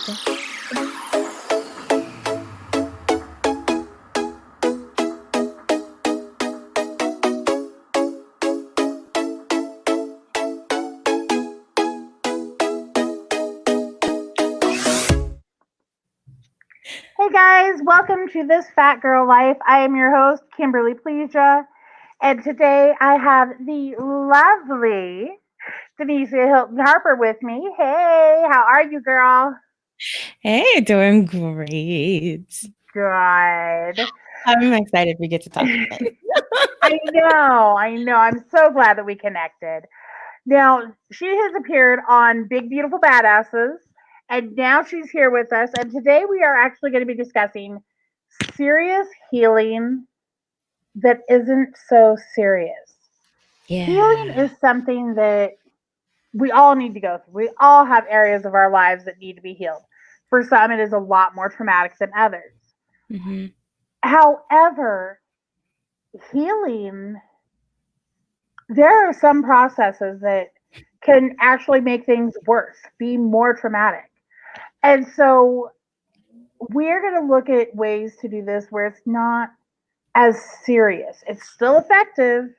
Hey guys, welcome to This Fat Girl Life. I am your host, Kimberly Pleasure, and today I have the lovely De'Nicea Hilton Harper with me. Hey, how are you, girl? Hey, doing great. Good. I'm excited we get to talk again. I know. I'm so glad that we connected. Now, she has appeared on Big Beautiful Badasses, and now she's here with us. And today we are actually going to be discussing serious healing that isn't so serious. Healing Yeah. is something that we all need to go through. We all have areas of our lives that need to be healed. For some, it is a lot more traumatic than others. hmm However, healing, there are some processes that can actually make things worse, be more traumatic. And so we're going to look at ways to do this where it's not as serious. It's still effective,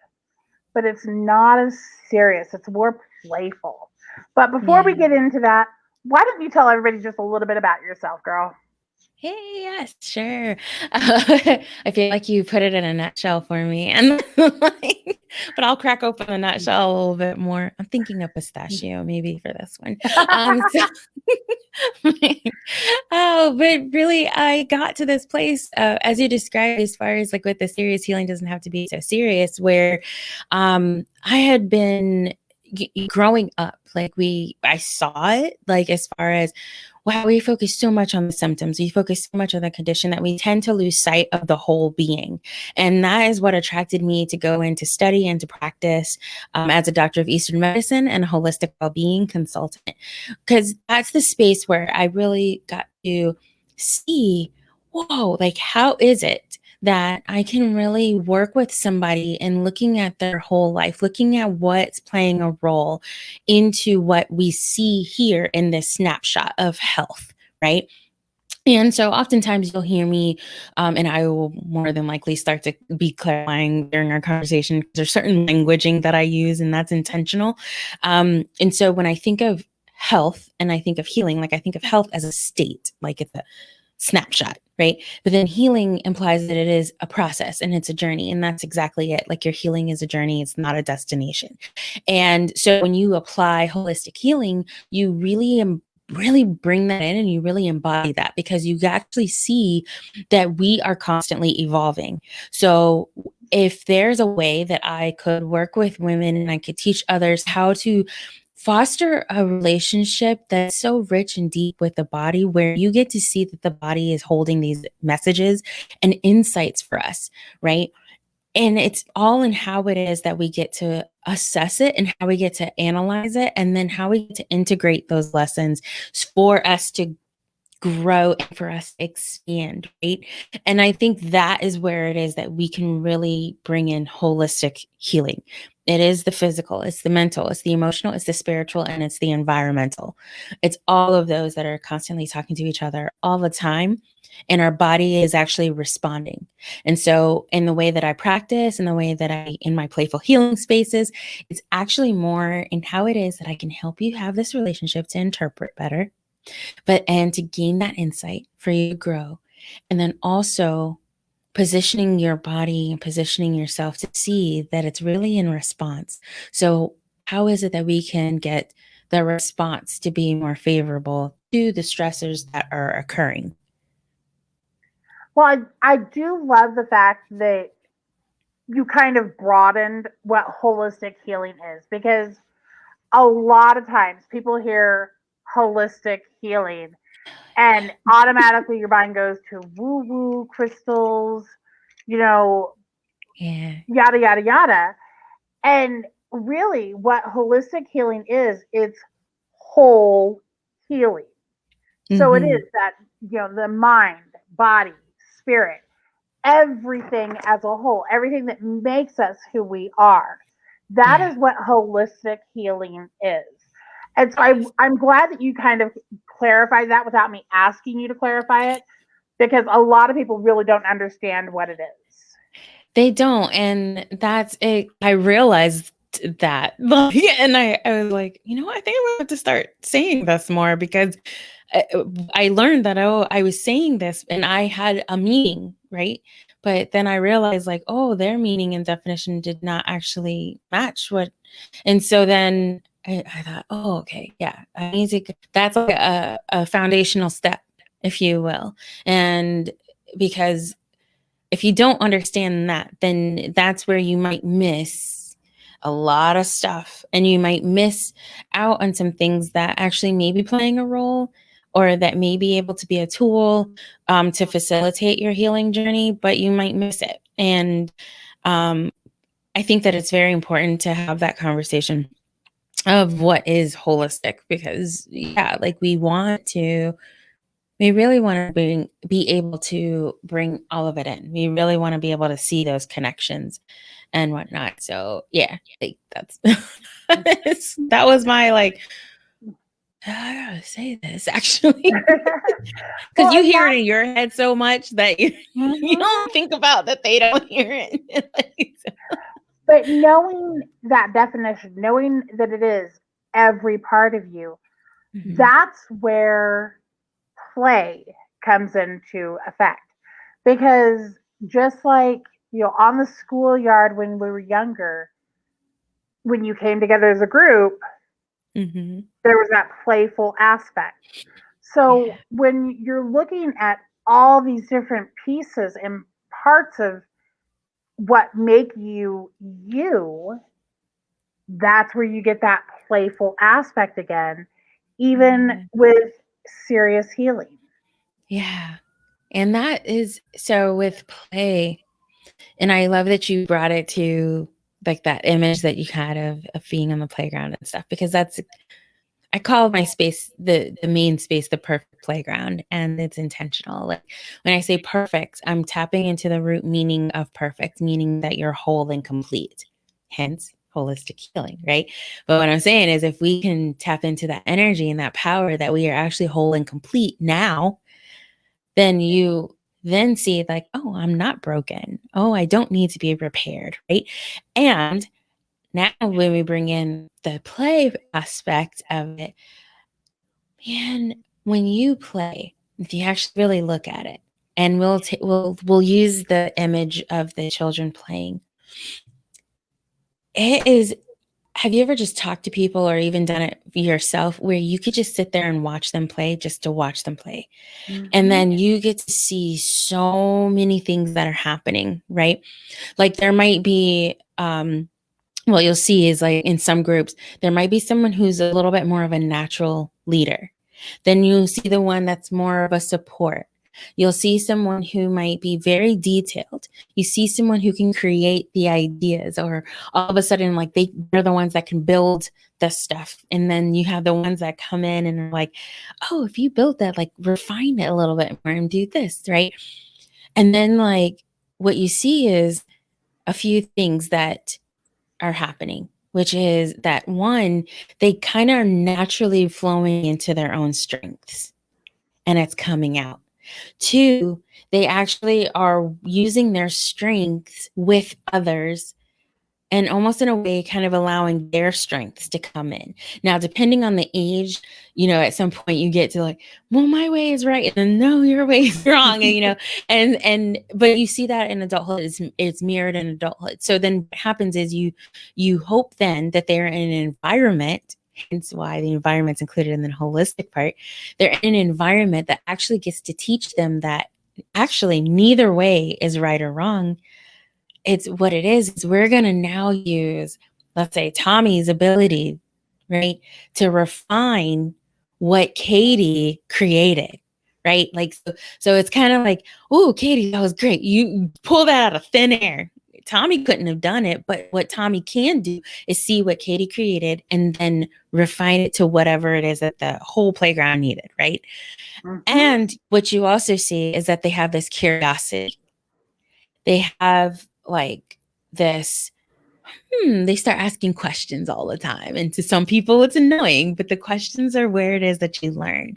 but it's not as serious. It's more playful. But before Yeah. we get into that, why don't you tell everybody just a little bit about yourself, girl? Hey, yes, sure. I feel like you put it in a nutshell for me, and but I'll crack open the nutshell a little bit more. I'm thinking of pistachio maybe for this one. So, but really, I got to this place as you described, as far as like with the serious healing doesn't have to be so serious. Where I had been growing up, I saw it like as far as wow, we focus so much on the symptoms. We focus so much on the condition that we tend to lose sight of the whole being. And that is what attracted me to go into study and to practice as a doctor of Eastern medicine and a holistic well-being consultant. Because that's the space where I really got to see, whoa, like how is it that I can really work with somebody and looking at their whole life, looking at what's playing a role into what we see here in this snapshot of health, right? And so oftentimes you'll hear me, and I will more than likely start to be clarifying during our conversation because there's certain languaging that I use and that's intentional. And so when I think of health and I think of healing, like I think of health as a state, like it's a snapshot, right? But then healing implies that it is a process and it's a journey. And that's exactly it. Like your healing is a journey, it's not a destination. And so when you apply holistic healing, you really bring that in and you really embody that because you actually see that we are constantly evolving. So if there's a way that I could work with women and I could teach others how to foster a relationship that's so rich and deep with the body where you get to see that the body is holding these messages and insights for us, right? And it's all in how it is that we get to assess it and how we get to analyze it and then how we get to integrate those lessons for us to grow and for us to expand, right? And I think that is where it is that we can really bring in holistic healing. It is the physical, it's the mental, it's the emotional, it's the spiritual, and it's the environmental. It's all of those that are constantly talking to each other all the time. And our body is actually responding. And so, in the way that I practice, in the way that in my playful healing spaces, it's actually more in how it is that I can help you have this relationship to interpret better and to gain that insight for you to grow. And then also positioning your body and positioning yourself to see that it's really in response. So, how is it that we can get the response to be more favorable to the stressors that are occurring? Well, I do love the fact that you kind of broadened what holistic healing is because a lot of times people hear holistic healing and automatically your mind goes to woo woo crystals, you know, Yeah. yada, yada, yada. And really, what holistic healing is, it's whole healing. So it hmm is that, the mind, body, spirit, everything as a whole, everything that makes us who we are. That Yeah. is what holistic healing is. And so I'm glad that you kind of clarify that without me asking you to clarify it, because a lot of people really don't understand what it is. They don't. And that's it. I realized that. And I was like, you know what? I think I'm going to have to start saying this more because I learned that, oh, I was saying this and I had a meaning, right? But then I realized, like, oh, their meaning and definition did not actually match what. And so then I thought, oh, okay, yeah, I need to, that's like a foundational step, if you will. And because if you don't understand that, then that's where you might miss a lot of stuff and you might miss out on some things that actually may be playing a role or that may be able to be a tool to facilitate your healing journey, but you might miss it. And I think that it's very important to have that conversation of what is holistic because, yeah, like we really want to be able to bring all of it in. We really want to be able to see those connections and whatnot. So yeah, like that's that was my like, I gotta say this actually. Because you hear it in your head so much that you don't think about that they don't hear it. But knowing that definition, knowing that it is every part of you, that's where play comes into effect. Because just like, on the schoolyard when we were younger, when you came together as a group, there was that playful aspect. So when you're looking at all these different pieces and parts of what make you you, that's where you get that playful aspect again, even with serious healing. Yeah. And that is so with play. And I love that you brought it to like that image that you had of being on the playground and stuff, because that's, I call my space, the main space, the perfect playground, and it's intentional. Like when I say perfect, I'm tapping into the root meaning of perfect, meaning that you're whole and complete, hence holistic healing, right? But what I'm saying is if we can tap into that energy and that power that we are actually whole and complete now, then you then see like, oh, I'm not broken. Oh, I don't need to be repaired, right? And now when we bring in the play aspect of it, man, when you play, if you actually really look at it, and we'll use the image of the children playing. It is, have you ever just talked to people or even done it yourself where you could just sit there and watch them play just to watch them play? And then you get to see so many things that are happening, right? Like there might be, what you'll see is like in some groups, there might be someone who's a little bit more of a natural leader. Then you'll see the one that's more of a support. You'll see someone who might be very detailed. You see someone who can create the ideas, or all of a sudden, like they're the ones that can build the stuff. And then you have the ones that come in and are like, oh, if you build that, like refine it a little bit more and do this, right? And then like what you see is a few things that are happening, which is that one, they kind of are naturally flowing into their own strengths and it's coming out. Two, they actually are using their strengths with others and almost in a way kind of allowing their strengths to come in. Now, depending on the age, at some point you get to like, well, my way is right, and then no, your way is wrong, and but you see that in adulthood, it's mirrored in adulthood. So then what happens is you hope then that they're in an environment, hence why the environment's included in the holistic part. They're in an environment that actually gets to teach them that actually neither way is right or wrong. It's what it is we're going to now use, let's say, Tommy's ability, right, to refine what Katie created, right? Like, so it's kind of like, oh, Katie, that was great. You pull that out of thin air. Tommy couldn't have done it, but what Tommy can do is see what Katie created and then refine it to whatever it is that the whole playground needed, right? And what you also see is that they have this curiosity. They have like this they start asking questions all the time. And to some people, it's annoying, but the questions are where it is that you learn.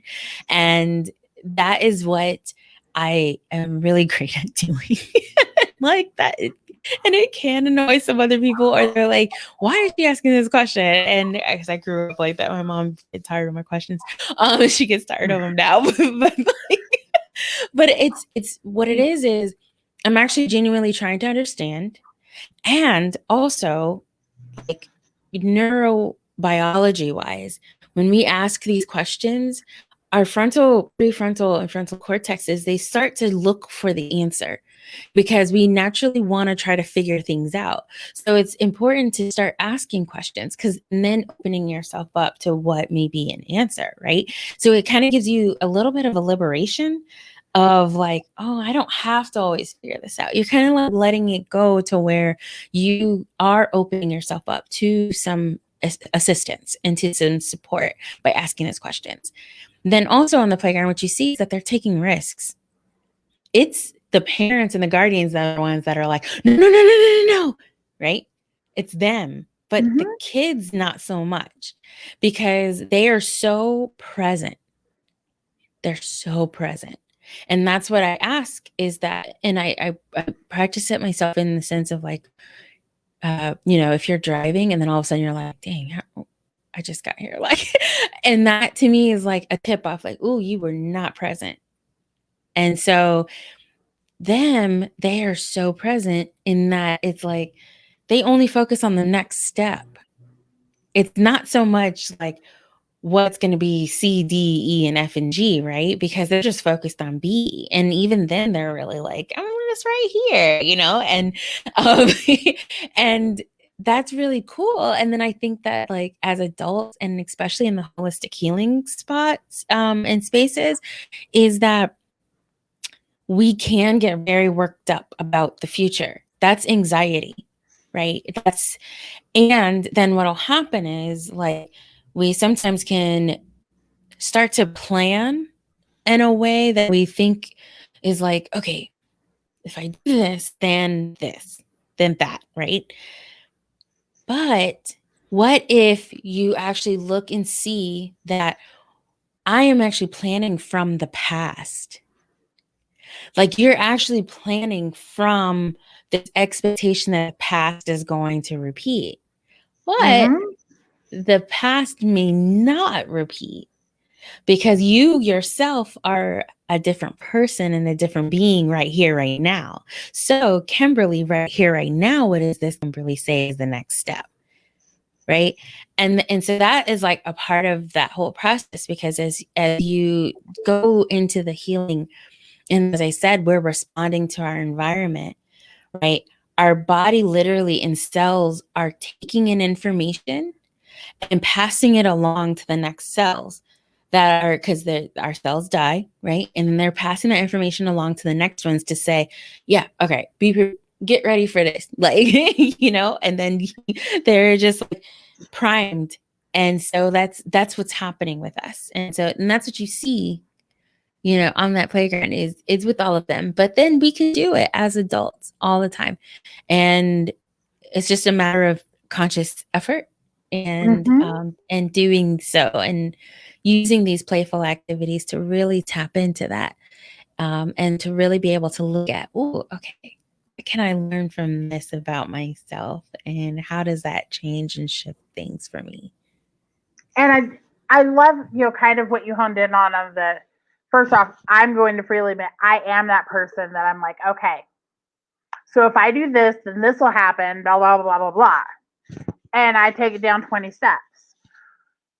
And that is what I am really great at doing. Like that. And it can annoy some other people, or they're like, why is she asking this question? And because I grew up like that, my mom gets tired of my questions. She gets tired of them now. But it's what it is I'm actually genuinely trying to understand. And also, like, neurobiology wise, when we ask these questions, our frontal, prefrontal, and frontal cortexes, they start to look for the answer because we naturally want to try to figure things out. So it's important to start asking questions, because then opening yourself up to what may be an answer, right? So it kind of gives you a little bit of a liberation of like, oh, I don't have to always figure this out. You're kind of like letting it go to where you are opening yourself up to some assistance and to some support by asking those questions. Then also on the playground, what you see is that they're taking risks. It's the parents and the guardians that are the ones that are like, no, no, no, no, no, no, no, right? It's them. But Mm-hmm. the kids, not so much, because they are so present. They're so present. And that's what I ask is that, and I practice it myself in the sense of like, if you're driving and then all of a sudden you're like, dang, I just got here. Like, and that to me is like a tip off, like, oh, you were not present. And so they are so present in that it's like they only focus on the next step. It's not so much like what's going to be C, D, E, and F and G, right? Because they're just focused on B. And even then they're really like, I'm just right here, um, and that's really cool. And then I think that like as adults, and especially in the holistic healing spots and spaces, is that we can get very worked up about the future. That's anxiety, right? And then what'll happen is like we sometimes can start to plan in a way that we think is like, okay, if I do this, then that, right? But what if you actually look and see that I am actually planning from the past? Like you're actually planning from this expectation that the past is going to repeat. But Mm-hmm. the past may not repeat because you yourself are a different person and a different being right here, right now. So, Kimberly, right here, right now, what does this Kimberly say is the next step? Right. And so that is like a part of that whole process, because as you go into the healing, and as I said, we're responding to our environment, right? Our body literally and cells are taking in information and passing it along to the next cells that are, because our cells die, right? And then they're passing that information along to the next ones to say, yeah, okay, get ready for this. Like, and then they're just like primed. And so that's what's happening with us. And that's what you see, on that playground is it's with all of them. But then we can do it as adults all the time. And it's just a matter of conscious effort and Mm-hmm. and doing so, and using these playful activities to really tap into that, and to really be able to look at, oh, okay, what can I learn from this about myself, and how does that change and shift things for me? And I love, kind of what you honed in on of the, first off, I'm going to freely admit I am that person that I'm like, okay, so if I do this, then this will happen, blah, blah, blah, blah, blah. And I take it down 20 steps.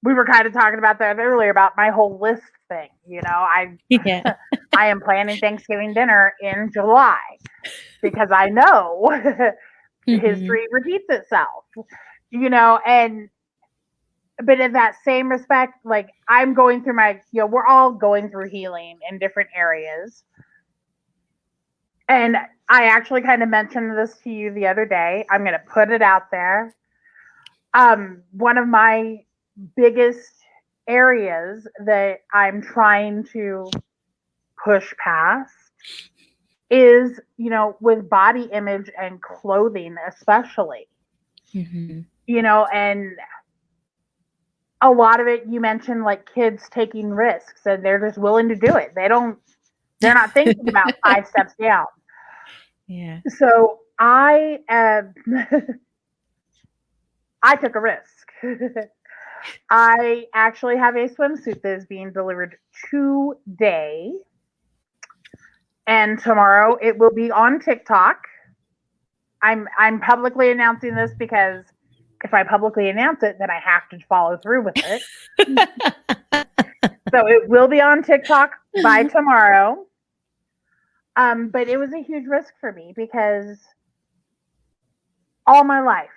We were kind of talking about that earlier about my whole list thing. Yeah. I am planning Thanksgiving dinner in July because I know Mm-hmm. history repeats itself, and but in that same respect, like I'm going through we're all going through healing in different areas. And I actually kind of mentioned this to you the other day. I'm going to put it out there. One of my biggest areas that I'm trying to push past is, with body image and clothing, especially. Mm-hmm. And a lot of it, you mentioned like kids taking risks and they're just willing to do it. They're not thinking about 5 steps down. Yeah. So I I took a risk. I actually have a swimsuit that is being delivered today, and tomorrow it will be on TikTok. I'm publicly announcing this because if I publicly announce it, then I have to follow through with it. So it will be on TikTok by tomorrow. But it was a huge risk for me because all my life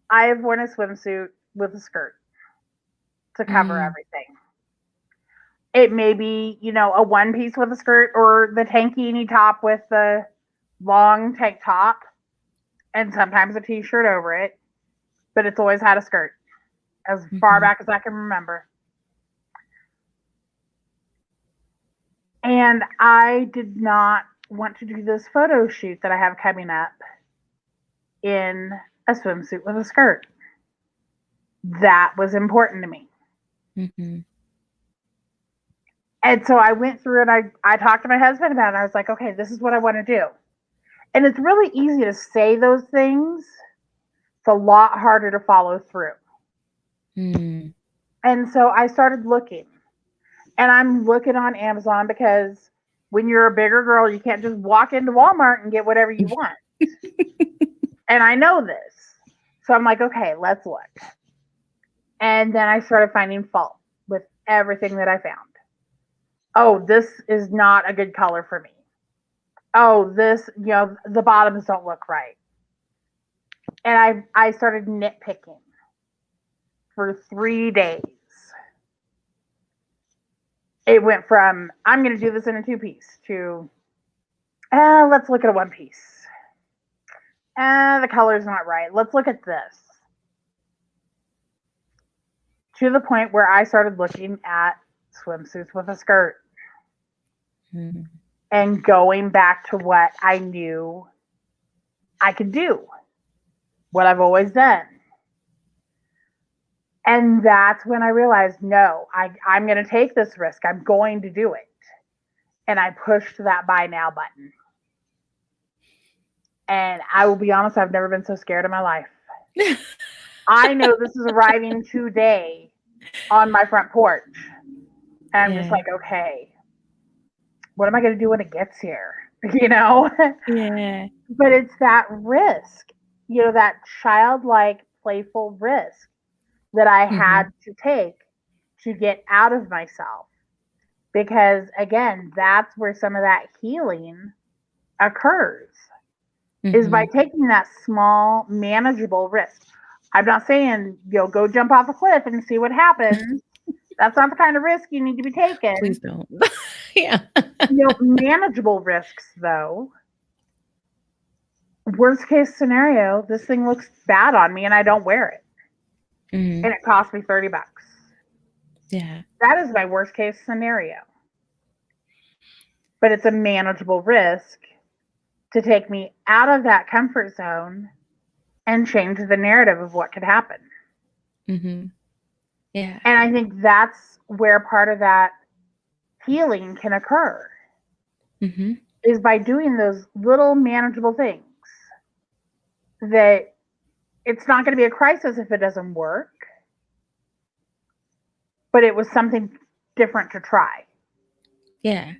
I have worn a swimsuit with a skirt to cover Mm. everything. It may be, a one piece with a skirt or the tankini top with the long tank top and sometimes a t-shirt over it, but it's always had a skirt as far Mm-hmm. back as I can remember. And I did not want to do this photo shoot that I have coming up in a swimsuit with a skirt. That was important to me. Mm-hmm. And so I went through and I talked to my husband about it. I was like, okay, this is what I want to do. And it's really easy to say those things. It's a lot harder to follow through. Mm. And so I started looking. And I'm looking on Amazon because when you're a bigger girl, you can't just walk into Walmart and get whatever you want. And I know this. So I'm like, okay, let's look. And then I started finding fault with everything that I found. Oh, this is not a good color for me. Oh, this, the bottoms don't look right. And I started nitpicking for 3 days. It went from, I'm going to do this in a 2-piece to, let's look at a 1-piece. The color's not right. Let's look at this. To the point where I started looking at swimsuits with a skirt. Mm-hmm. And going back to what I knew I could do, what I've always done. And that's when I realized, no, I'm going to take this risk. I'm going to do it. And I pushed that buy now button. And I will be honest, I've never been so scared in my life. I know this is arriving today on my front porch. And I'm just like, okay, what am I going to do when it gets here? Yeah. But it's that risk, that childlike, playful risk that I had Mm-hmm. to take to get out of myself. Because again, that's where some of that healing occurs, is by Mm-hmm. taking that small, manageable risk. I'm not saying, go jump off a cliff and see what happens. That's not the kind of risk you need to be taking. Please don't. Yeah. Manageable risks, though. Worst case scenario, this thing looks bad on me and I don't wear it. Mm-hmm. And it cost me $30. Yeah. That is my worst case scenario. But it's a manageable risk to take me out of that comfort zone and change the narrative of what could happen. Mm-hmm. Yeah. And I think that's where part of that healing can occur, Mm-hmm. is by doing those little manageable things that it's not going to be a crisis if it doesn't work, but it was something different to try. Yeah.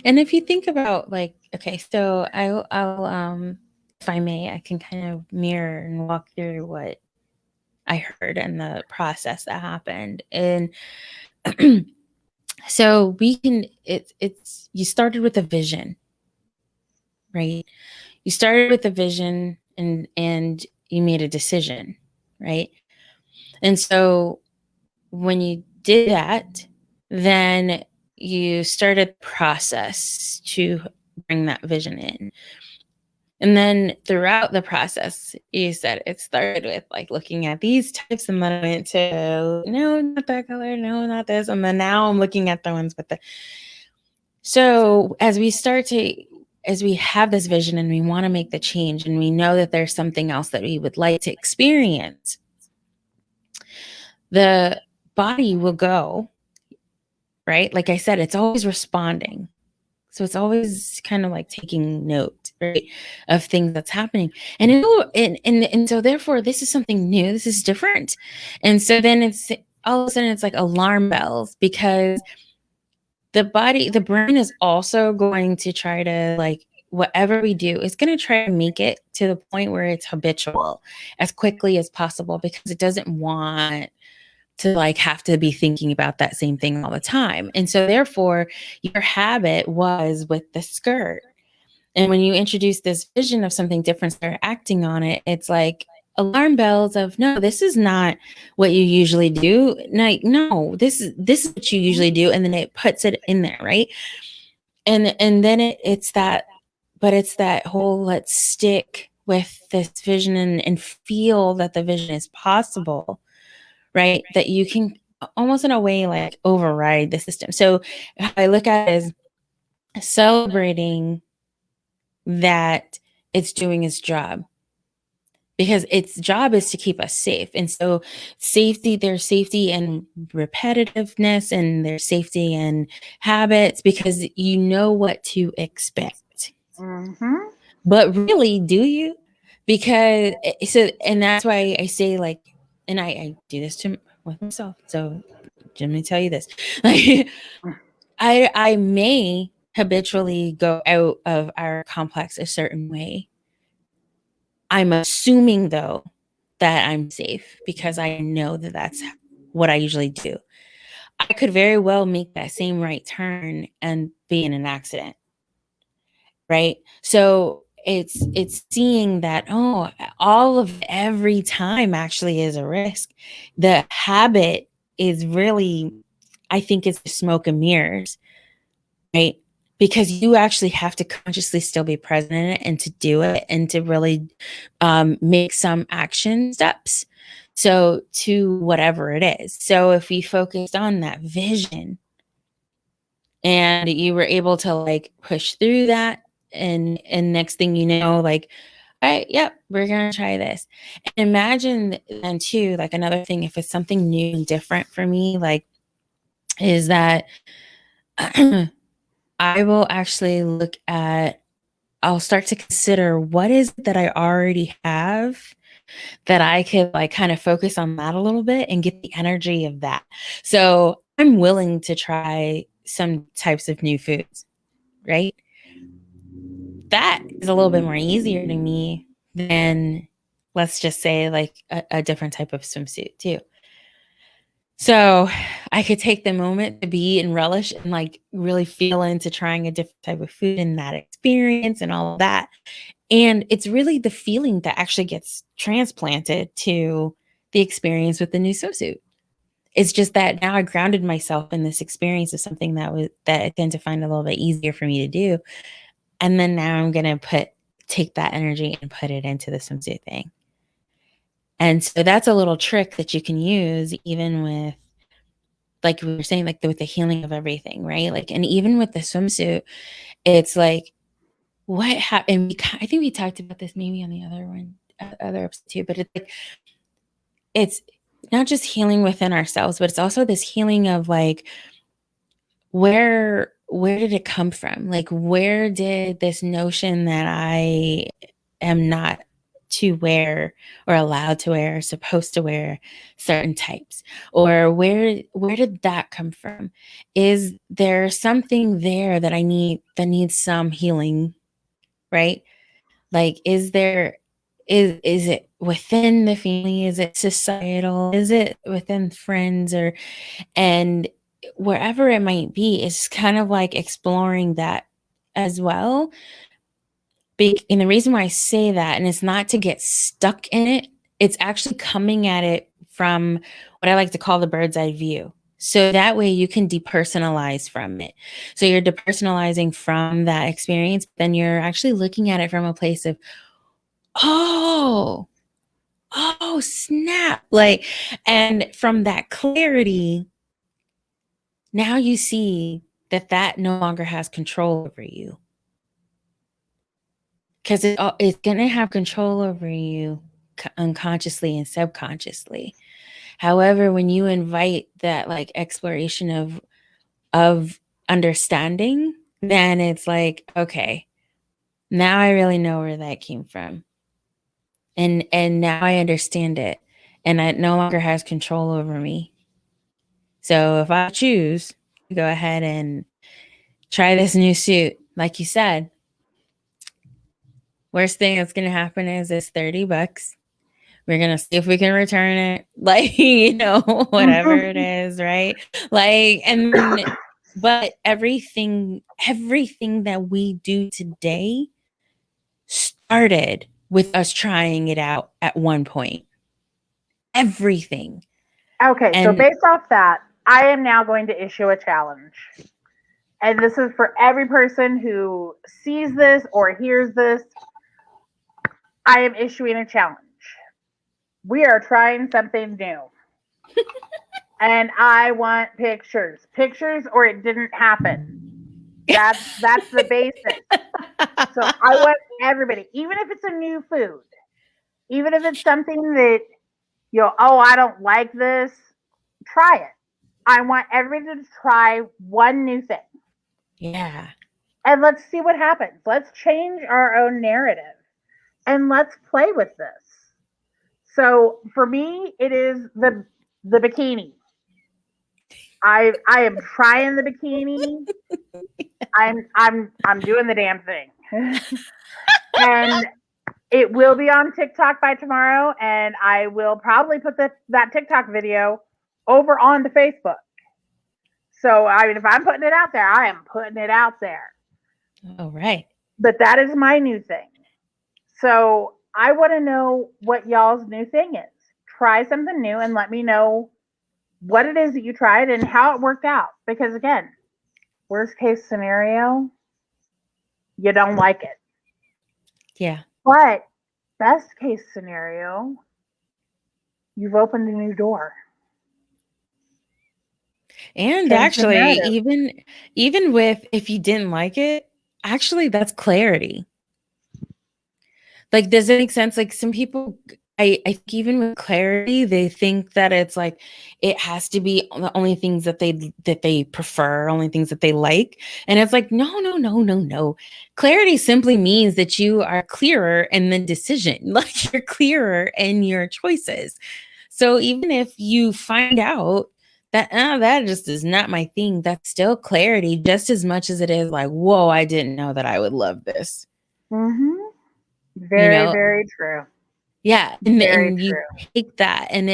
And if you think about like, okay, so I'll if I may, I can kind of mirror and walk through what I heard and the process that happened. And so we can it's you started with a vision, right? You started with a vision and you made a decision, right? And so when you did that, then you started the process to bring that vision in. And then throughout the process, you said it started with like looking at these types, and then I went to no, not that color, no, not this. And then now I'm looking at the ones with the. So as we start to as we have this vision and we want to make the change and we know that there's something else that we would like to experience, the body will go, right? Like I said, it's always responding. So it's always kind of like taking note, right, of things that's happening. And so therefore this is something new. This is different. And so then it's all of a sudden it's like alarm bells, because the brain is also going to try to, like, whatever we do is going to try to make it to the point where it's habitual as quickly as possible, because it doesn't want to like have to be thinking about that same thing all the time. And so therefore your habit was with the skirt. And when you introduce this vision of something different, start acting on it, it's like alarm bells of, no, this is not what you usually do. Like, no, this is what you usually do. And then it puts it in there, right? And then it's that, but it's that whole, let's stick with this vision and feel that the vision is possible, right? That you can almost in a way like override the system. So I look at it as celebrating that it's doing its job, because its job is to keep us safe. And so there's safety and repetitiveness, and there's safety and habits, because you know what to expect. Mm-hmm. But really, do you? Because and that's why I say, like, and I do this with myself. So let me tell you this. Like, I may habitually go out of our complex a certain way. I'm assuming, though, that I'm safe, because I know that that's what I usually do. I could very well make that same right turn and be in an accident, right? So it's seeing that, oh, all of every time actually is a risk. The habit is really, I think, it's smoke and mirrors, right? Because you actually have to consciously still be present in it and to do it and to really make some action steps. So to whatever it is. So if we focused on that vision and you were able to like push through that, and next thing you know, like, all right, yep, we're gonna try this. And imagine then too, like another thing, if it's something new and different for me, like, is that I will actually I'll start to consider what is it that I already have that I could like kind of focus on that a little bit and get the energy of that. So I'm willing to try some types of new foods, right? That is a little bit more easier to me than, let's just say, like a different type of swimsuit too. So I could take the moment to be and relish and like really feel into trying a different type of food and that experience and all of that. And it's really the feeling that actually gets transplanted to the experience with the new swimsuit. It's just that now I grounded myself in this experience of something that I tend to find a little bit easier for me to do. And then now I'm gonna take that energy and put it into the swimsuit thing. And so that's a little trick that you can use even with, like we were saying, like with the healing of everything, right? Like, and even with the swimsuit, it's like, what happened? I think we talked about this maybe on the other episode too, but it's like, it's not just healing within ourselves, but it's also this healing of like, where did it come from? Like, where did this notion that I am not to wear or allowed to wear or supposed to wear certain types, or where did that come from? Is there something there that that needs some healing, right? Like, is it within the family? Is it societal? Is it within friends? Or and wherever it might be, it's kind of like exploring that as well. And the reason why I say that, and it's not to get stuck in it, it's actually coming at it from what I like to call the bird's eye view. So that way you can depersonalize from it. So you're depersonalizing from that experience, then you're actually looking at it from a place of, oh, oh, snap. Like, and from that clarity, now you see that no longer has control over you. because it's going to have control over you unconsciously and subconsciously. However, when you invite that like exploration of understanding, then it's like, okay, now I really know where that came from. And now I understand it. And it no longer has control over me. So if I choose to go ahead and try this new suit, like you said, worst thing that's gonna happen is it's $30. We're gonna see if we can return it, like, whatever it is, right? Like, and then, but everything that we do today started with us trying it out at one point. Everything. Okay, so And based off that, I am now going to issue a challenge. And this is for every person who sees this or hears this. I am issuing a challenge. We are trying something new. And I want pictures. Pictures or it didn't happen. That's the basis. So I want everybody, even if it's a new food, even if it's something that oh, I don't like this, try it. I want everybody to try one new thing. yeah. And let's see what happens. Let's change our own narrative and let's play with this. So for me, it is the bikini. I am trying the bikini. I'm doing the damn thing. And it will be on TikTok by tomorrow, and I will probably put that TikTok video over onto Facebook. So I mean, if I'm putting it out there, I am putting it out there. All right. But that is my new thing. So I want to know what y'all's new thing is. Try something new and let me know what it is that you tried and how it worked out. Because again, worst case scenario, you don't like it. Yeah. But best case scenario, you've opened a new door. And Change the actually, narrative. even with if you didn't like it, actually that's clarity. Like, does it make sense? Like some people, I think even with clarity, they think that it's like it has to be the only things that they prefer, only things that they like. And it's like, no, no, no, no, no. Clarity simply means that you are clearer in the decision, like you're clearer in your choices. So even if you find out that that just is not my thing, that's still clarity just as much as it is like, whoa, I didn't know that I would love this. Mm-hmm. You Very, know, very true. yeah, Very and you true. take that, and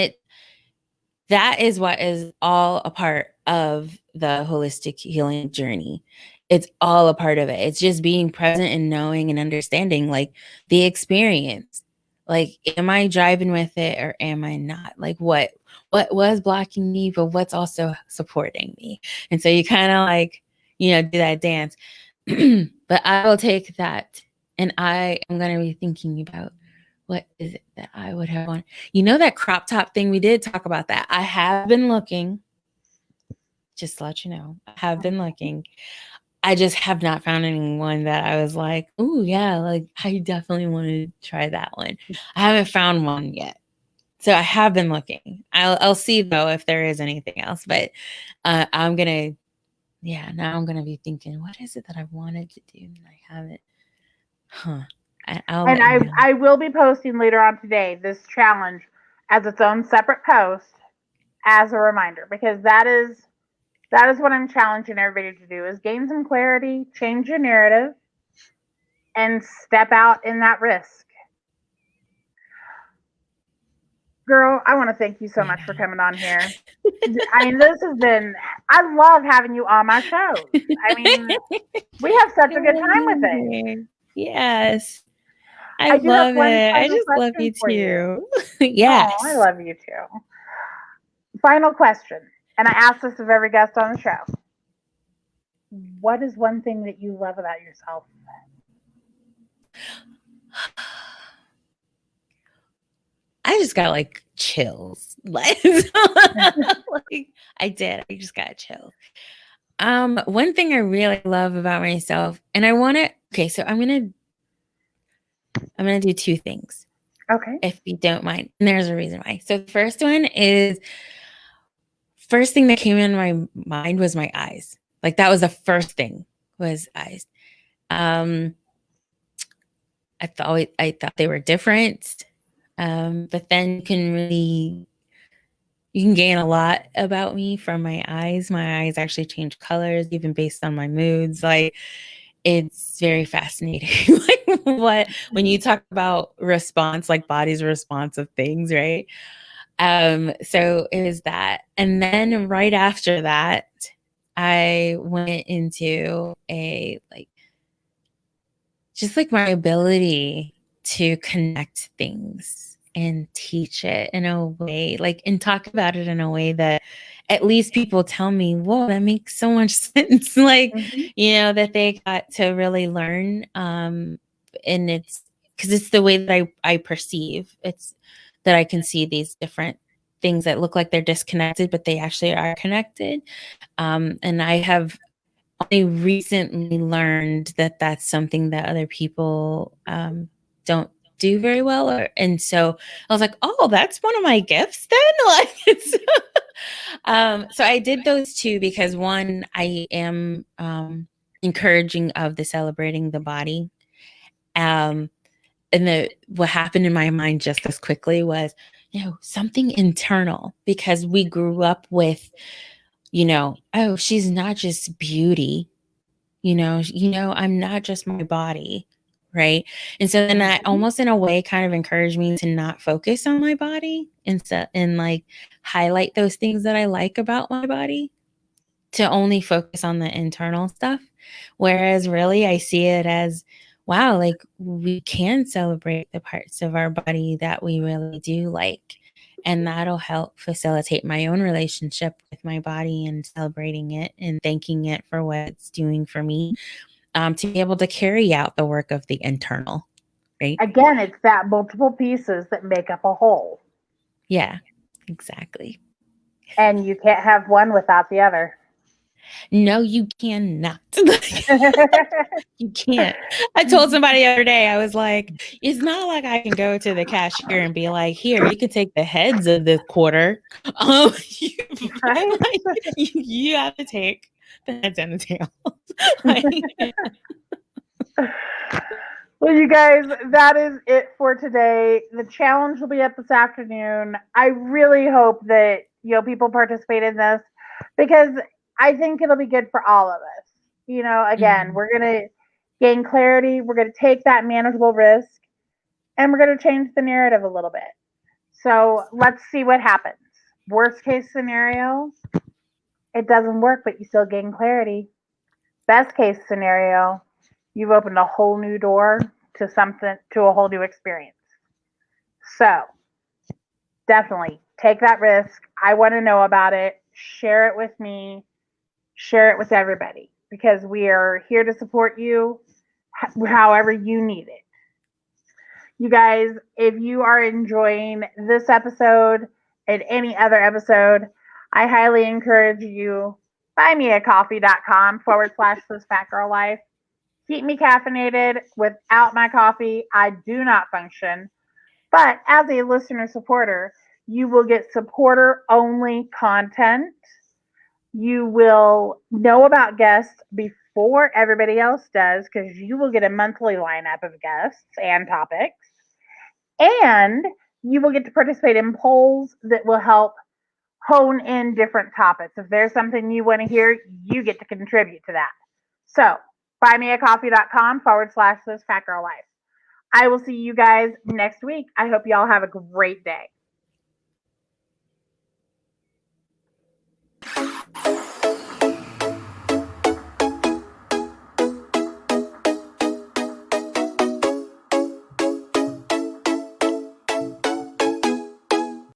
that is what is all a part of the holistic healing journey. It's all a part of it. It's just being present and knowing and understanding like the experience. Like, am I driving with it or am I not? Like what was blocking me, but what's also supporting me? And so you kind of like, do that dance. But I will take that and I am going to be thinking about what is it that I would have on? That crop top thing, we did talk about that. I have been looking, just to let you know, I have been looking. I just have not found anyone that I was like, oh yeah, like I definitely want to try that one. I haven't found one yet. So I have been looking. I'll see though if there is anything else. But I'm gonna, yeah, now I'm gonna be thinking, what is it that I wanted to do and I haven't? Huh. I'll And let you know. I will be posting later on today this challenge as its own separate post as a reminder because that is what I'm challenging everybody to do is gain some clarity, change your narrative, and step out in that risk. Girl, I want to thank you so much for Yeah. coming on here. I mean, this has been, I love having you on my shows. I mean, we have such I a good love time with being it. here. Yes. I I do have love one it. I final just love question you for you. too. Oh, I Yes. love you too. Final question. And I ask this of every guest on the show. What is one thing that you love about yourself? I just got like chills. Like I did. I just got chills. One thing I really love about myself, and I want to, okay, so I'm going to I'm going to do two things, Okay. if you don't mind. And there's a reason why. So the first one is, first thing that came in my mind was my eyes. Like that was the first thing, was eyes. I thought they were different. But then you can gain a lot about me from my eyes. My eyes actually change colors even based on my moods. Like, it's very fascinating. Like when you talk about response, like body's response of things, right? So it was that. And then right after that, I went into just like my ability to connect things and teach it in a way, like, and talk about it in a way that at least people tell me, whoa, that makes so much sense. Like, that they got to really learn. And it's because it's the way that I perceive. It's that I can see these different things that look like they're disconnected, but they actually are connected. And I have only recently learned that that's something that other people don't do very well. And so I was like, oh, that's one of my gifts then. Like, so I did those two because, one, I am encouraging of the celebrating the body. And what happened in my mind just as quickly was, something internal, because we grew up with, oh, she's not just beauty, I'm not just my body, right? And so then that almost in a way kind of encouraged me to not focus on my body and like highlight those things that I like about my body, to only focus on the internal stuff. Whereas really I see it as, wow, like we can celebrate the parts of our body that we really do like. And that'll help facilitate my own relationship with my body and celebrating it and thanking it for what it's doing for me, to be able to carry out the work of the internal, right? Again, it's that multiple pieces that make up a whole. Yeah, exactly. And you can't have one without the other. No, you cannot. You can't. I told somebody the other day, I was like, it's not like I can go to the cashier and be like, here, you can take the heads of this quarter. You, Right? like, you have to take the heads and the tails. Like, Well, you guys, that is it for today. The challenge will be up this afternoon. I really hope that people participate in this, because I think it'll be good for all of us. Again, we're gonna gain clarity. We're gonna take that manageable risk, and we're gonna change the narrative a little bit. So let's see what happens. Worst case scenario, it doesn't work, but you still gain clarity. Best case scenario, you've opened a whole new door to a whole new experience. So definitely take that risk. I want to know about it. Share it with me. Share it with everybody, because we are here to support you however you need it. You guys, if you are enjoying this episode and any other episode, I highly encourage you, buymeacoffee.com/this fat girl life. Keep me caffeinated. Without my coffee, I do not function. But as a listener supporter, you will get supporter only content. You will know about guests before everybody else does, because you will get a monthly lineup of guests and topics. And you will get to participate in polls that will help hone in different topics. If there's something you want to hear, you get to contribute to that. So, buymeacoffee.com/this fat girl life. I will see you guys next week. I hope y'all have a great day.